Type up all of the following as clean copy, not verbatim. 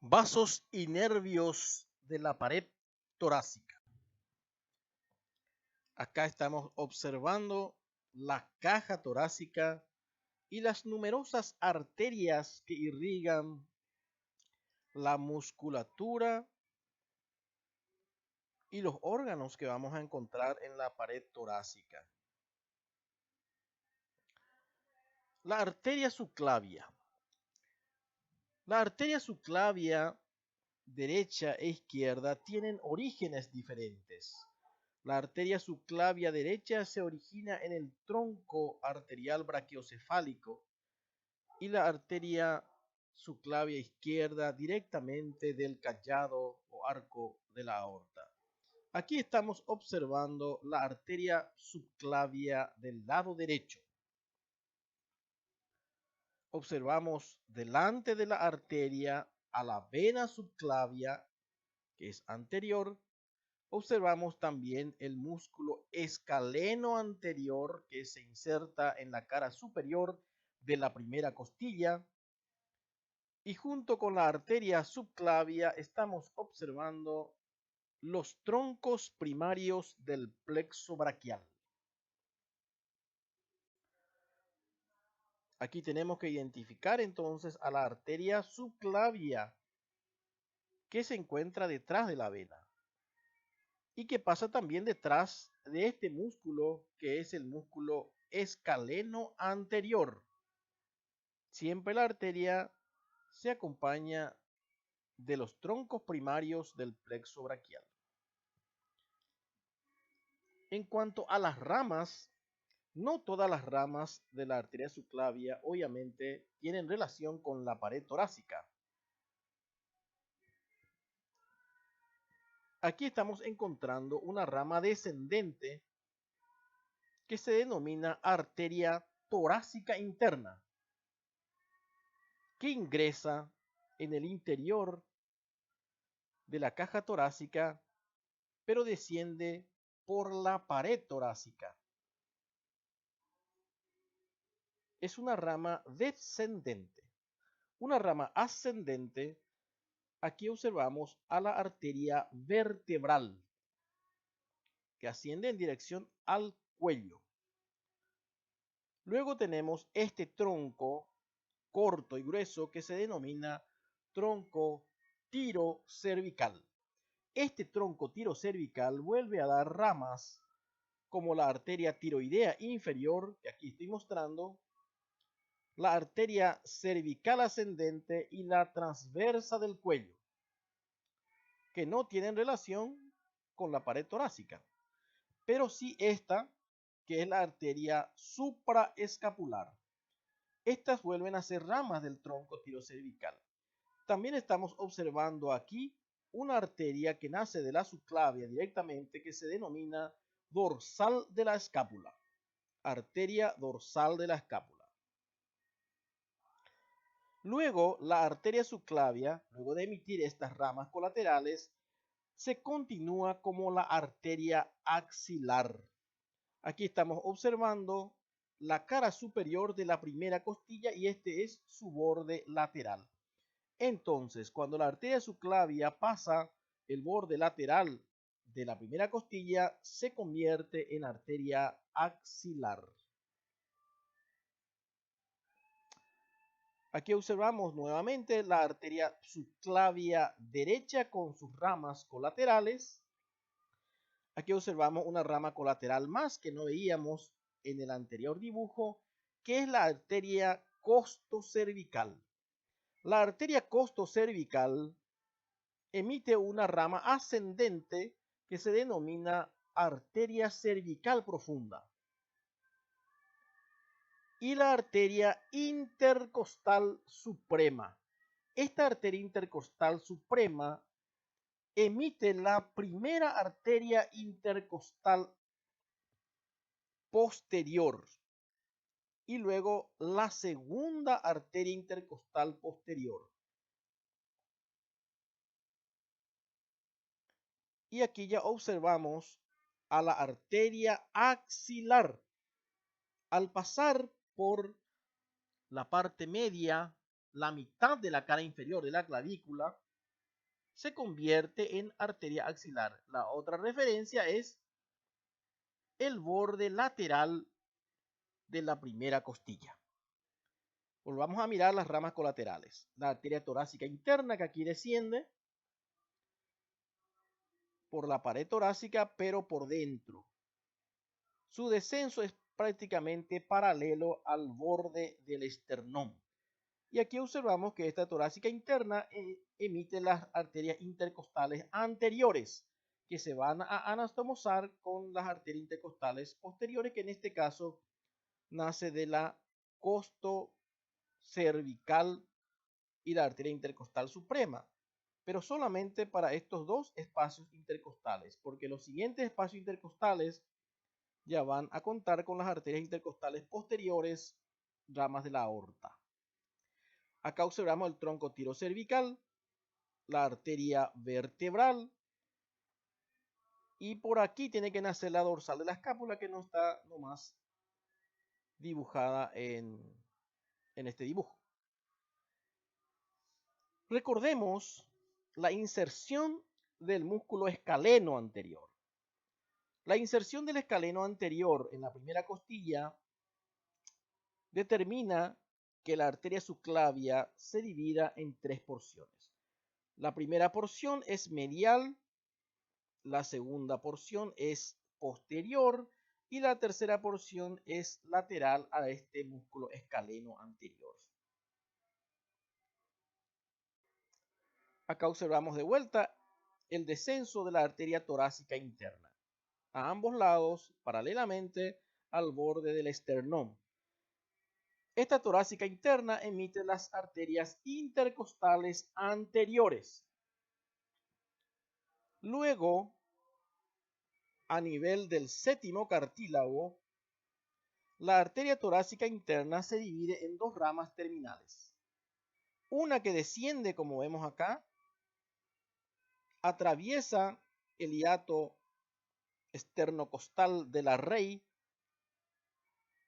Vasos y nervios de la pared torácica. Acá estamos observando la caja torácica y las numerosas arterias que irrigan la musculatura y los órganos que vamos a encontrar en la pared torácica. La arteria subclavia. La arteria subclavia derecha e izquierda tienen orígenes diferentes. La arteria subclavia derecha se origina en el tronco arterial brachiocefálico y la arteria subclavia izquierda directamente del cayado o arco de la aorta. Aquí estamos observando la arteria subclavia del lado derecho. Observamos delante de la arteria a la vena subclavia, que es anterior. Observamos también el músculo escaleno anterior que se inserta en la cara superior de la primera costilla. Y junto con la arteria subclavia estamos observando los troncos primarios del plexo braquial. Aquí tenemos que identificar entonces a la arteria subclavia que se encuentra detrás de la vena y que pasa también detrás de este músculo que es el músculo escaleno anterior. Siempre la arteria se acompaña de los troncos primarios del plexo braquial. En cuanto a las ramas, no todas las ramas de la arteria subclavia obviamente tienen relación con la pared torácica. Aquí estamos encontrando una rama descendente que se denomina arteria torácica interna, que ingresa en el interior de la caja torácica, pero desciende por la pared torácica. Es una rama descendente. Una rama ascendente, aquí observamos a la arteria vertebral, que asciende en dirección al cuello. Luego tenemos este tronco corto y grueso que se denomina tronco tirocervical. Este tronco tirocervical vuelve a dar ramas como la arteria tiroidea inferior, que aquí estoy mostrando, la arteria cervical ascendente y la transversa del cuello, que no tienen relación con la pared torácica, pero sí esta, que es la arteria supraescapular. Estas vuelven a ser ramas del tronco tirocervical. También estamos observando aquí una arteria que nace de la subclavia directamente, que se denomina dorsal de la escápula. Arteria dorsal de la escápula. Luego, la arteria subclavia, luego de emitir estas ramas colaterales, se continúa como la arteria axilar. Aquí estamos observando la cara superior de la primera costilla y este es su borde lateral. Entonces, cuando la arteria subclavia pasa el borde lateral de la primera costilla, se convierte en arteria axilar. Aquí observamos nuevamente la arteria subclavia derecha con sus ramas colaterales. Aquí observamos una rama colateral más que no veíamos en el anterior dibujo, que es la arteria costocervical. La arteria costocervical emite una rama ascendente que se denomina arteria cervical profunda. Y la arteria intercostal suprema. Esta arteria intercostal suprema emite la primera arteria intercostal posterior y luego la segunda arteria intercostal posterior. Y aquí ya observamos a la arteria axilar. Al pasar por la parte media, la mitad de la cara inferior de la clavícula, se convierte en arteria axilar. La otra referencia es el borde lateral de la primera costilla. Volvamos a mirar las ramas colaterales. La arteria torácica interna, que aquí desciende por la pared torácica, pero por dentro. Su descenso es prácticamente paralelo al borde del esternón. Y aquí observamos que esta torácica interna emite las arterias intercostales anteriores, que se van a anastomosar con las arterias intercostales posteriores, que en este caso nace de la costo cervical y la arteria intercostal suprema, pero solamente para estos dos espacios intercostales, porque los siguientes espacios intercostales ya van a contar con las arterias intercostales posteriores, ramas de la aorta. Acá observamos el tronco tirocervical, la arteria vertebral, y por aquí tiene que nacer la dorsal de la escápula, que no está nomás dibujada en este dibujo. Recordemos la inserción del músculo escaleno anterior. La inserción del escaleno anterior en la primera costilla determina que la arteria subclavia se divida en tres porciones. La primera porción es medial, la segunda porción es posterior y la tercera porción es lateral a este músculo escaleno anterior. Acá observamos de vuelta el descenso de la arteria torácica interna, a ambos lados, paralelamente al borde del esternón. Esta torácica interna emite las arterias intercostales anteriores. Luego, a nivel del séptimo cartílago, la arteria torácica interna se divide en dos ramas terminales. Una que desciende, como vemos acá, atraviesa el hiato esternocostal de la raíz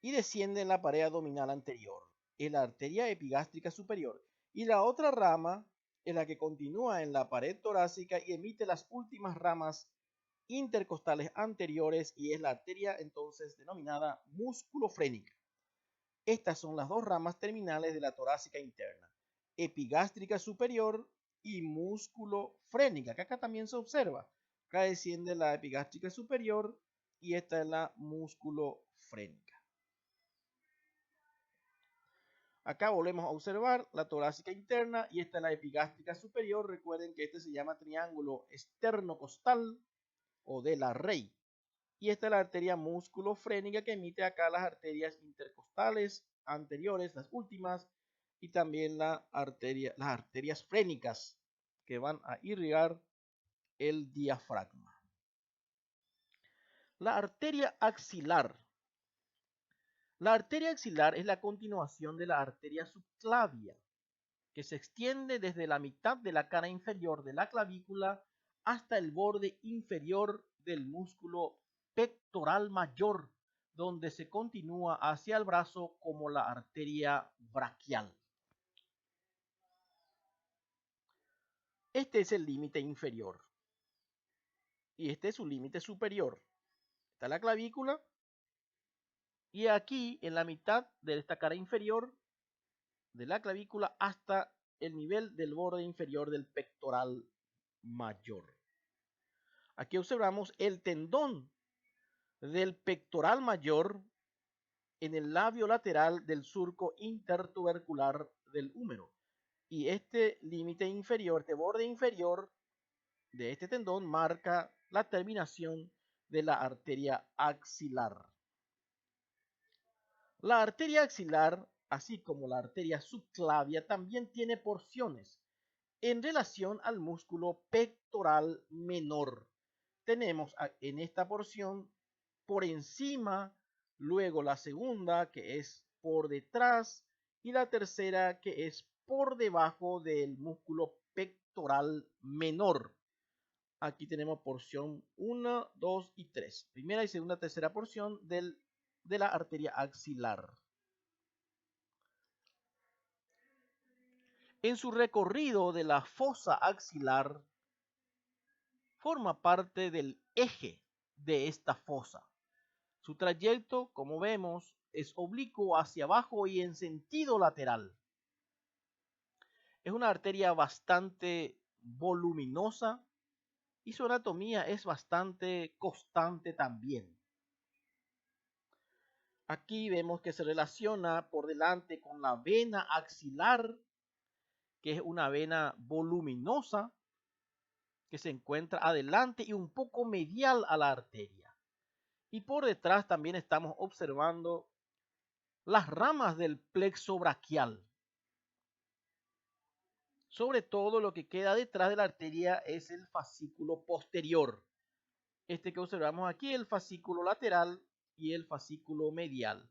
y desciende en la pared abdominal anterior, en la arteria epigástrica superior. Y la otra rama es la que continúa en la pared torácica y emite las últimas ramas intercostales anteriores, y es la arteria entonces denominada musculofrénica. Estas son las dos ramas terminales de la torácica interna, epigástrica superior y musculofrénica, que acá también se observa. Acá desciende la epigástrica superior y esta es la musculofrénica. Acá volvemos a observar la torácica interna y esta es la epigástrica superior. Recuerden que este se llama triángulo esternocostal o de la Rey. Y esta es la arteria musculofrénica, que emite acá las arterias intercostales anteriores, las últimas, y también las arterias frénicas que van a irrigar el diafragma. La arteria axilar. La arteria axilar es la continuación de la arteria subclavia, que se extiende desde la mitad de la cara inferior de la clavícula hasta el borde inferior del músculo pectoral mayor, donde se continúa hacia el brazo como la arteria braquial. Este es el límite inferior y este es su límite superior. Está la clavícula y aquí en la mitad de esta cara inferior de la clavícula hasta el nivel del borde inferior del pectoral mayor. Aquí observamos el tendón del pectoral mayor en el labio lateral del surco intertubercular del húmero. Y este límite inferior, este borde inferior de este tendón marca la terminación de la arteria axilar. La arteria axilar, así como la arteria subclavia, también tiene porciones en relación al músculo pectoral menor. Tenemos en esta porción por encima, luego la segunda que es por detrás y la tercera que es por debajo del músculo pectoral menor. Aquí tenemos porción 1, 2 y 3. Primera y segunda, tercera porción de la arteria axilar. En su recorrido de la fosa axilar forma parte del eje de esta fosa. Su trayecto, como vemos, es oblicuo hacia abajo y en sentido lateral. Es una arteria bastante voluminosa y su anatomía es bastante constante también. Aquí vemos que se relaciona por delante con la vena axilar, que es una vena voluminosa que se encuentra adelante y un poco medial a la arteria. Y por detrás también estamos observando las ramas del plexo braquial. Sobre todo lo que queda detrás de la arteria es el fascículo posterior. Este que observamos aquí, el fascículo lateral y el fascículo medial.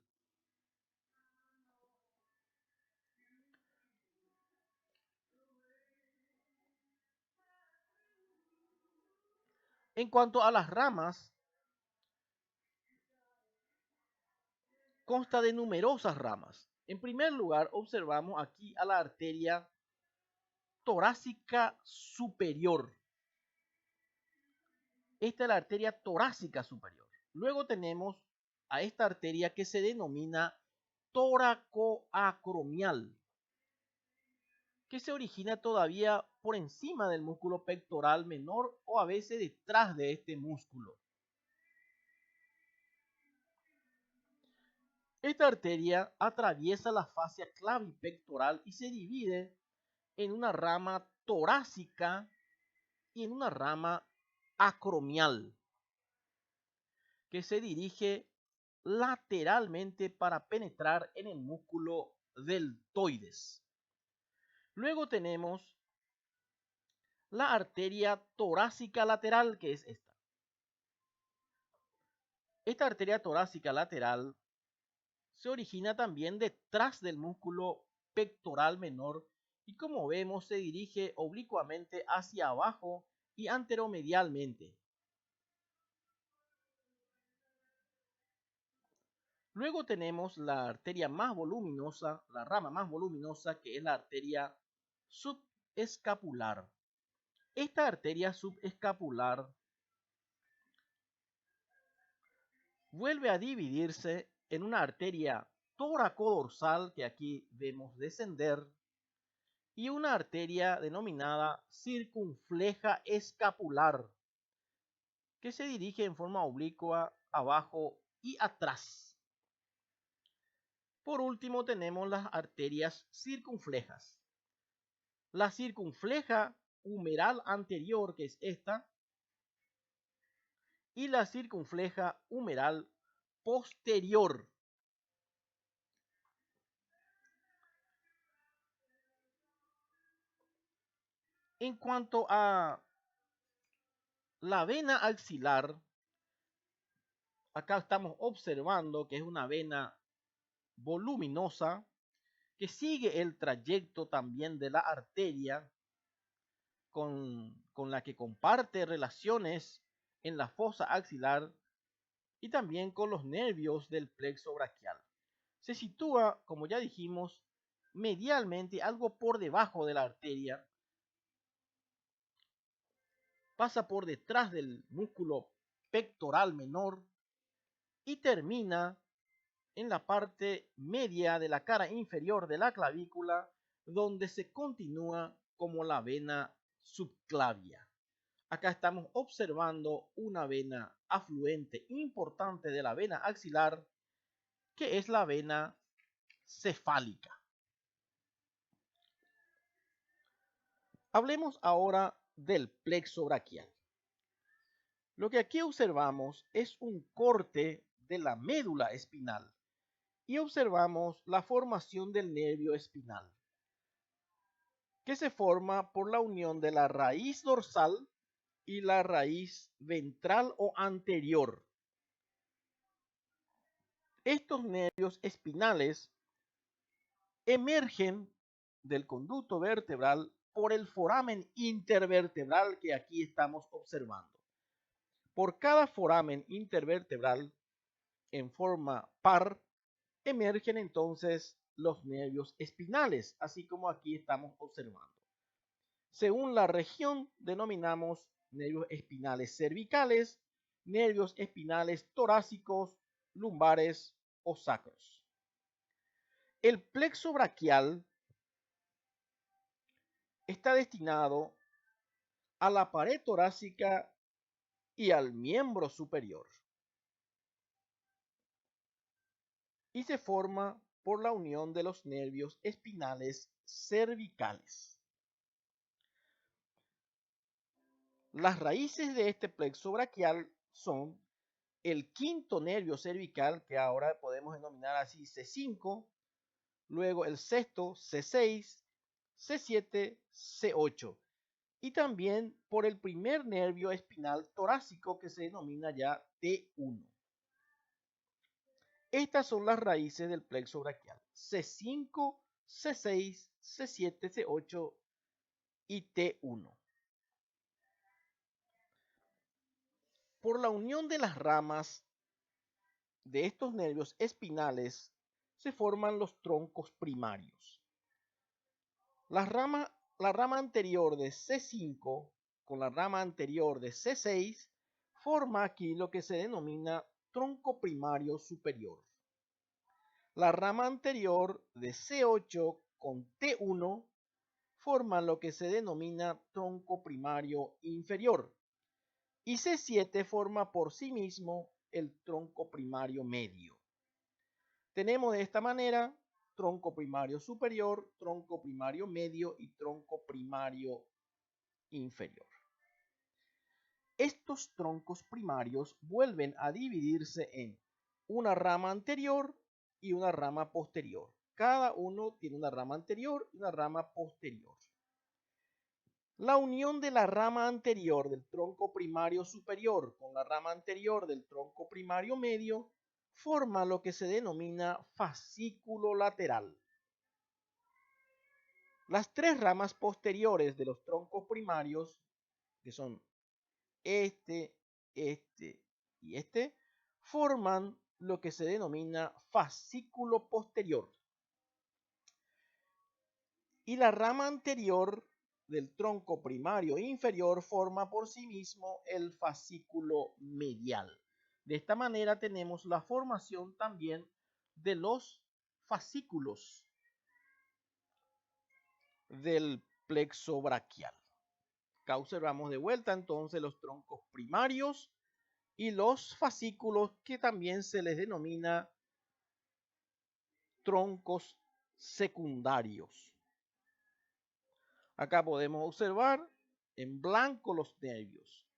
En cuanto a las ramas, consta de numerosas ramas. En primer lugar, observamos aquí a la arteria torácica superior. Esta es la arteria torácica superior. Luego tenemos a esta arteria que se denomina toracoacromial, que se origina todavía por encima del músculo pectoral menor o a veces detrás de este músculo. Esta arteria atraviesa la fascia clavipectoral y se divide en una rama torácica y en una rama acromial, que se dirige lateralmente para penetrar en el músculo deltoides. Luego tenemos la arteria torácica lateral, que es esta. Esta arteria torácica lateral se origina también detrás del músculo pectoral menor y, como vemos, se dirige oblicuamente hacia abajo y anteromedialmente. Luego tenemos la arteria más voluminosa, la rama más voluminosa, que es la arteria subescapular. Esta arteria subescapular vuelve a dividirse en una arteria toracodorsal, que aquí vemos descender, y una arteria denominada circunfleja escapular, que se dirige en forma oblicua abajo y atrás. Por último tenemos las arterias circunflejas. La circunfleja humeral anterior, que es esta, y la circunfleja humeral posterior. En cuanto a la vena axilar, acá estamos observando que es una vena voluminosa que sigue el trayecto también de la arteria con la que comparte relaciones en la fosa axilar y también con los nervios del plexo braquial. Se sitúa, como ya dijimos, medialmente, algo por debajo de la arteria, pasa por detrás del músculo pectoral menor y termina en la parte media de la cara inferior de la clavícula, donde se continúa como la vena subclavia. Acá estamos observando una vena afluente importante de la vena axilar, que es la vena cefálica. Hablemos ahora del plexo braquial. Lo que aquí observamos es un corte de la médula espinal y observamos la formación del nervio espinal, que se forma por la unión de la raíz dorsal y la raíz ventral o anterior. Estos nervios espinales emergen del conducto vertebral por el foramen intervertebral que aquí estamos observando. Por cada foramen intervertebral en forma par emergen entonces los nervios espinales, así como aquí estamos observando. Según la región denominamos nervios espinales cervicales, nervios espinales torácicos, lumbares o sacros. El plexo braquial está destinado a la pared torácica y al miembro superior, y se forma por la unión de los nervios espinales cervicales. Las raíces de este plexo braquial son el quinto nervio cervical, que ahora podemos denominar así C5, luego el sexto C6, C7, C8, y también por el primer nervio espinal torácico, que se denomina ya T1. Estas son las raíces del plexo braquial: C5, C6, C7, C8 y T1. Por la unión de las ramas de estos nervios espinales se forman los troncos primarios. La rama anterior de C5 con la rama anterior de C6 forma aquí lo que se denomina tronco primario superior. La rama anterior de C8 con T1 forma lo que se denomina tronco primario inferior, y C7 forma por sí mismo el tronco primario medio. Tenemos de esta manera tronco primario superior, tronco primario medio y tronco primario inferior. Estos troncos primarios vuelven a dividirse en una rama anterior y una rama posterior. Cada uno tiene una rama anterior y una rama posterior. La unión de la rama anterior del tronco primario superior con la rama anterior del tronco primario medio forma lo que se denomina fascículo lateral. Las tres ramas posteriores de los troncos primarios, que son este y este, forman lo que se denomina fascículo posterior. Y la rama anterior del tronco primario inferior forma por sí mismo el fascículo medial. De esta manera tenemos la formación también de los fascículos del plexo braquial. Acá observamos de vuelta entonces los troncos primarios y los fascículos, que también se les denomina troncos secundarios. Acá podemos observar en blanco los nervios,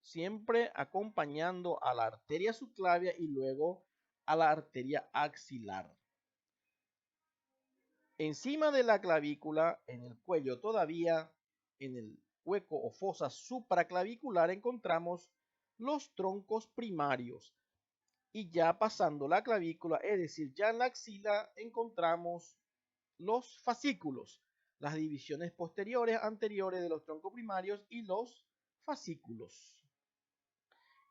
siempre acompañando a la arteria subclavia y luego a la arteria axilar. Encima de la clavícula, en el cuello todavía, en el hueco o fosa supraclavicular, encontramos los troncos primarios. Y ya pasando la clavícula, es decir, ya en la axila, encontramos los fascículos, las divisiones posteriores, anteriores de los troncos primarios y los fascículos.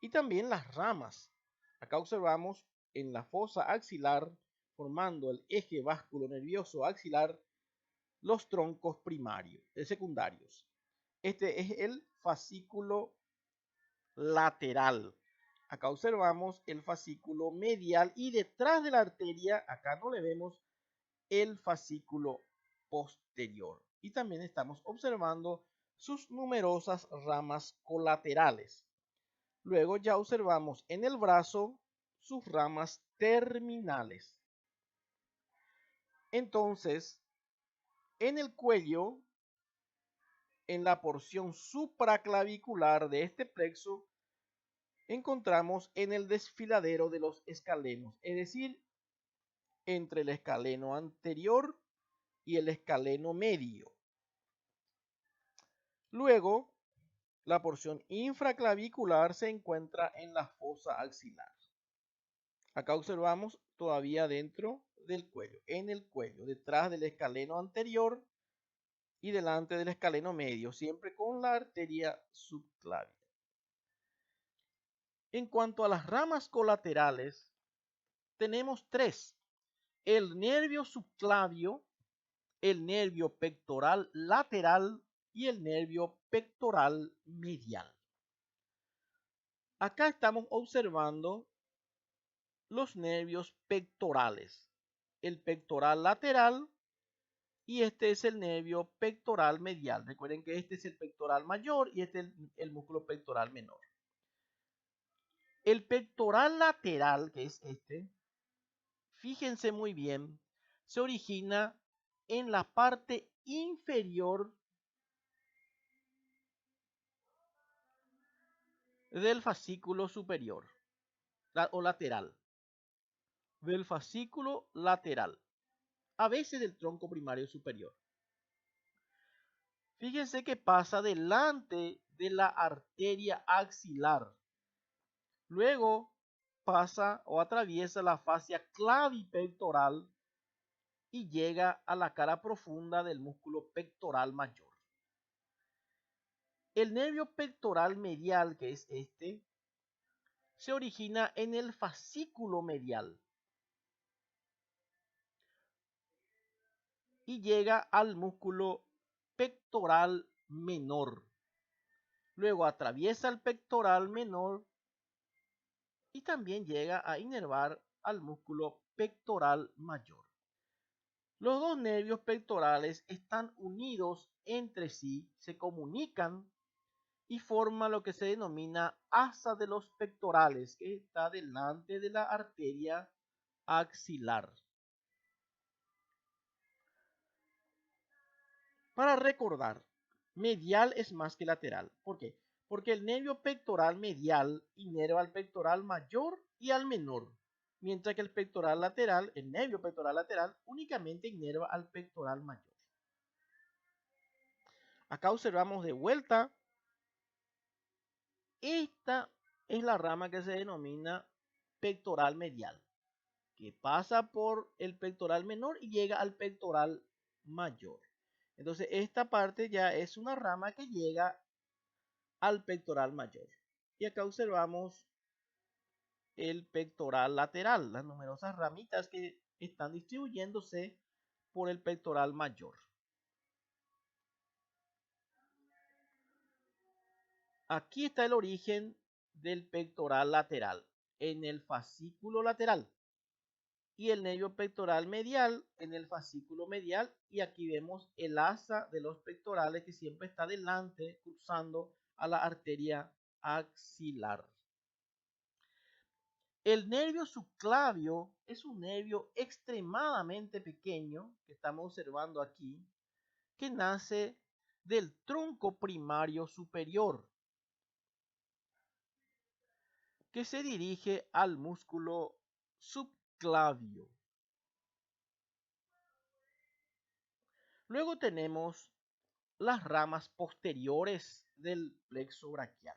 Y también las ramas. Acá observamos en la fosa axilar, formando el eje vasculonervioso axilar, los troncos primarios, secundarios. Este es el fascículo lateral. Acá observamos el fascículo medial y detrás de la arteria, acá no le vemos el fascículo posterior. Y también estamos observando sus numerosas ramas colaterales. Luego ya observamos en el brazo sus ramas terminales. Entonces, en el cuello, en la porción supraclavicular de este plexo, encontramos en el desfiladero de los escalenos, es decir, entre el escaleno anterior y el escaleno medio. Luego, la porción infraclavicular se encuentra en la fosa axilar. Acá observamos todavía dentro del cuello, en el cuello, detrás del escaleno anterior y delante del escaleno medio, siempre con la arteria subclavia. En cuanto a las ramas colaterales, tenemos tres: el nervio subclavio, el nervio pectoral lateral y el nervio pectoral medial. Acá estamos observando los nervios pectorales. El pectoral lateral y este es el nervio pectoral medial. Recuerden que este es el pectoral mayor y este es el músculo pectoral menor. El pectoral lateral, que es este, fíjense muy bien, se origina en la parte inferior del fascículo superior o lateral, del fascículo lateral, a veces del tronco primario superior. Fíjense que pasa delante de la arteria axilar. Luego pasa o atraviesa la fascia clavipectoral y llega a la cara profunda del músculo pectoral mayor. El nervio pectoral medial, que es este, se origina en el fascículo medial y llega al músculo pectoral menor. Luego atraviesa el pectoral menor y también llega a inervar al músculo pectoral mayor. Los dos nervios pectorales están unidos entre sí, se comunican y forman lo que se denomina asa de los pectorales, que está delante de la arteria axilar. Para recordar, medial es más que lateral. ¿Por qué? Porque el nervio pectoral medial inerva al pectoral mayor y al menor, mientras que el pectoral lateral, el nervio pectoral lateral, únicamente inerva al pectoral mayor. Acá observamos de vuelta, esta es la rama que se denomina pectoral medial, que pasa por el pectoral menor y llega al pectoral mayor. Entonces esta parte ya es una rama que llega al pectoral mayor. Y acá observamos el pectoral lateral, las numerosas ramitas que están distribuyéndose por el pectoral mayor. Aquí está el origen del pectoral lateral, en el fascículo lateral. Y el nervio pectoral medial en el fascículo medial. Y aquí vemos el asa de los pectorales que siempre está delante, cruzando a la arteria axilar. El nervio subclavio es un nervio extremadamente pequeño que estamos observando aquí, que nace del tronco primario superior, que se dirige al músculo subclavio. Luego tenemos las ramas posteriores del plexo braquial.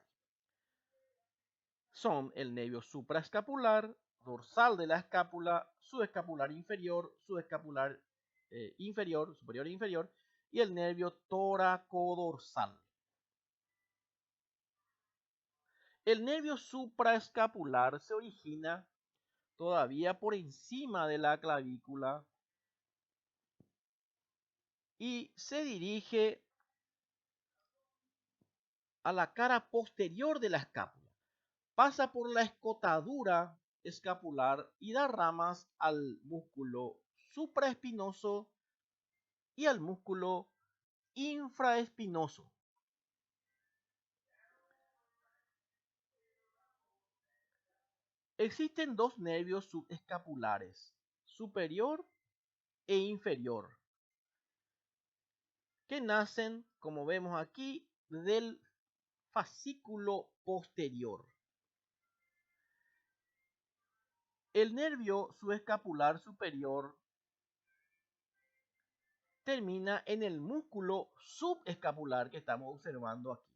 Son el nervio supraescapular, dorsal de la escápula, subescapular inferior, subescapular inferior, superior e inferior, y el nervio toracodorsal. El nervio supraescapular se origina todavía por encima de la clavícula y se dirige a la cara posterior de la escápula. Pasa por la escotadura escapular y da ramas al músculo supraespinoso y al músculo infraespinoso. Existen dos nervios subescapulares, superior e inferior, que nacen, como vemos aquí, del fascículo posterior. El nervio subescapular superior termina en el músculo subescapular que estamos observando aquí.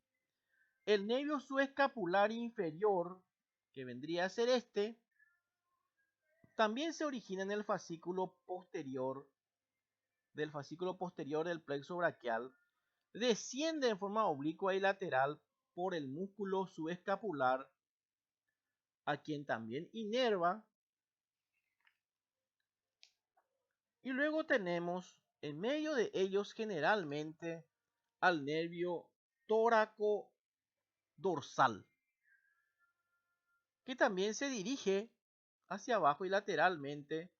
El nervio subescapular inferior, que vendría a ser este, también se origina en el fascículo posterior del plexo braquial, desciende en forma oblicua y lateral por el músculo subescapular, a quien también inerva, y luego tenemos en medio de ellos generalmente al nervio tóraco dorsal. que también se dirige hacia abajo y lateralmente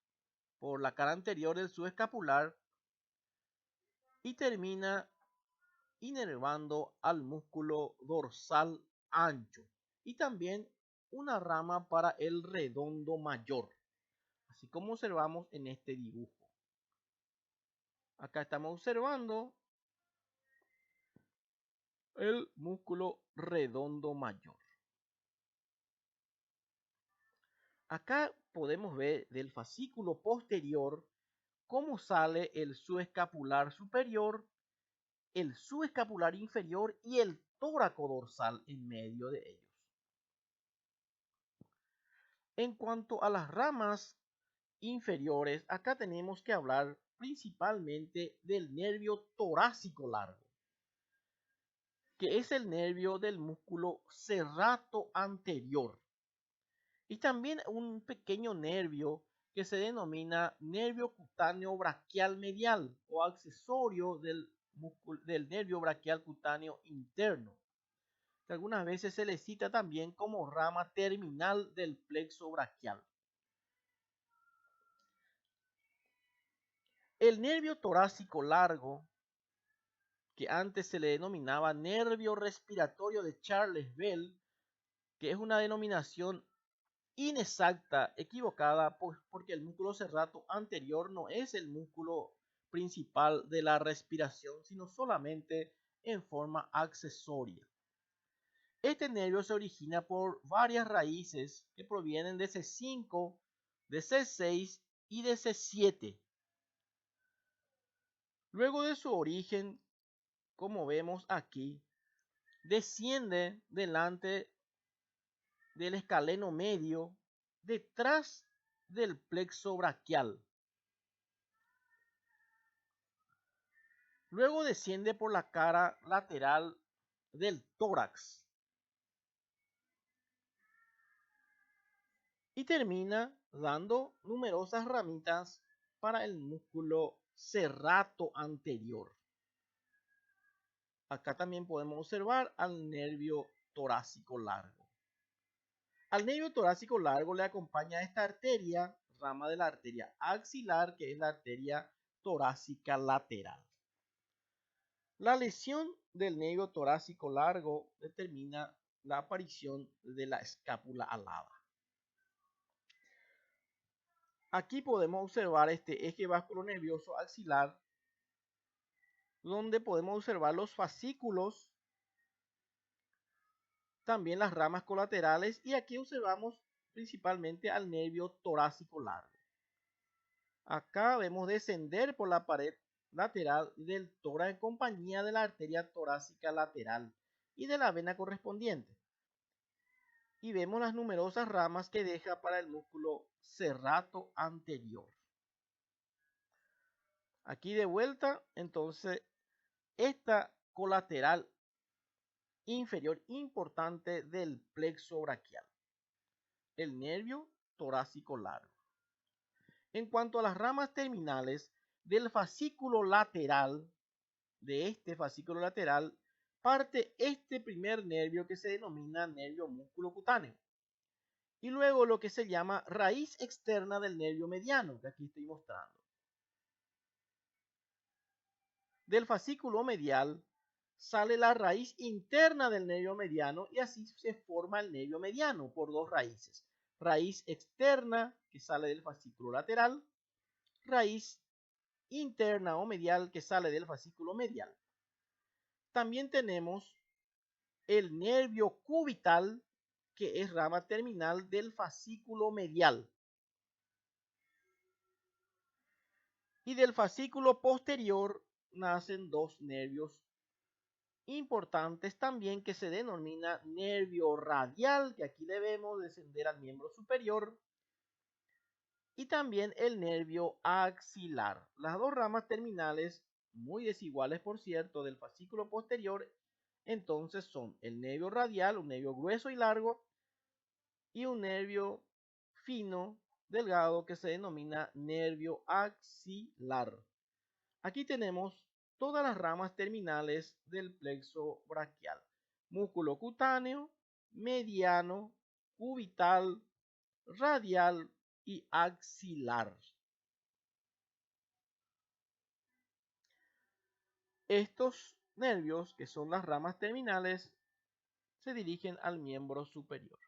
por la cara anterior del subescapular y termina inervando al músculo dorsal ancho y también una rama para el redondo mayor, así como observamos en este dibujo. Acá estamos observando el músculo redondo mayor. Acá podemos ver del fascículo posterior cómo sale el subescapular superior, el subescapular inferior y el tóraco dorsal en medio de ellos. En cuanto a las ramas inferiores, acá tenemos que hablar principalmente del nervio torácico largo, que es el nervio del músculo serrato anterior. Y también un pequeño nervio que se denomina nervio cutáneo braquial medial o accesorio del nervio braquial cutáneo interno, que algunas veces se le cita también como rama terminal del plexo braquial. El nervio torácico largo, que antes se le denominaba nervio respiratorio de Charles Bell, que es una denominación inexacta, equivocada, porque el músculo serrato anterior no es el músculo principal de la respiración, sino solamente en forma accesoria. Este nervio se origina por varias raíces que provienen de C5, de C6 y de C7. Luego de su origen, como vemos aquí, desciende delante del escaleno medio detrás del plexo braquial. Luego desciende por la cara lateral del tórax y termina dando numerosas ramitas para el músculo serrato anterior. Acá también podemos observar al nervio torácico largo. Al nervio torácico largo le acompaña esta arteria, rama de la arteria axilar, que es la arteria torácica lateral. La lesión del nervio torácico largo determina la aparición de la escápula alada. Aquí podemos observar este eje vasculonervioso axilar, donde podemos observar los fascículos, también las ramas colaterales, y aquí observamos principalmente al nervio torácico largo. Acá vemos descender por la pared lateral del tórax en compañía de la arteria torácica lateral y de la vena correspondiente. Y vemos las numerosas ramas que deja para el músculo serrato anterior. Aquí de vuelta, entonces, esta colateral inferior importante del plexo braquial, el nervio torácico largo. En cuanto a las ramas terminales del fascículo lateral, de este fascículo lateral, parte este primer nervio que se denomina nervio músculo cutáneo. Y luego lo que se llama raíz externa del nervio mediano, que aquí estoy mostrando. Del fascículo medial sale la raíz interna del nervio mediano y así se forma el nervio mediano por dos raíces. Raíz externa que sale del fascículo lateral, raíz interna o medial que sale del fascículo medial. También tenemos el nervio cubital, que es rama terminal del fascículo medial. Y del fascículo posterior nacen dos nervios importantes también que se denomina nervio radial, que aquí debemos descender al miembro superior, y también el nervio axilar. Las dos ramas terminales, muy desiguales por cierto, del fascículo posterior, entonces son el nervio radial, un nervio grueso y largo, y un nervio fino, delgado, que se denomina nervio axilar. Aquí tenemos todas las ramas terminales del plexo braquial. Músculo cutáneo, mediano, cubital, radial y axilar. Estos nervios, que son las ramas terminales, se dirigen al miembro superior.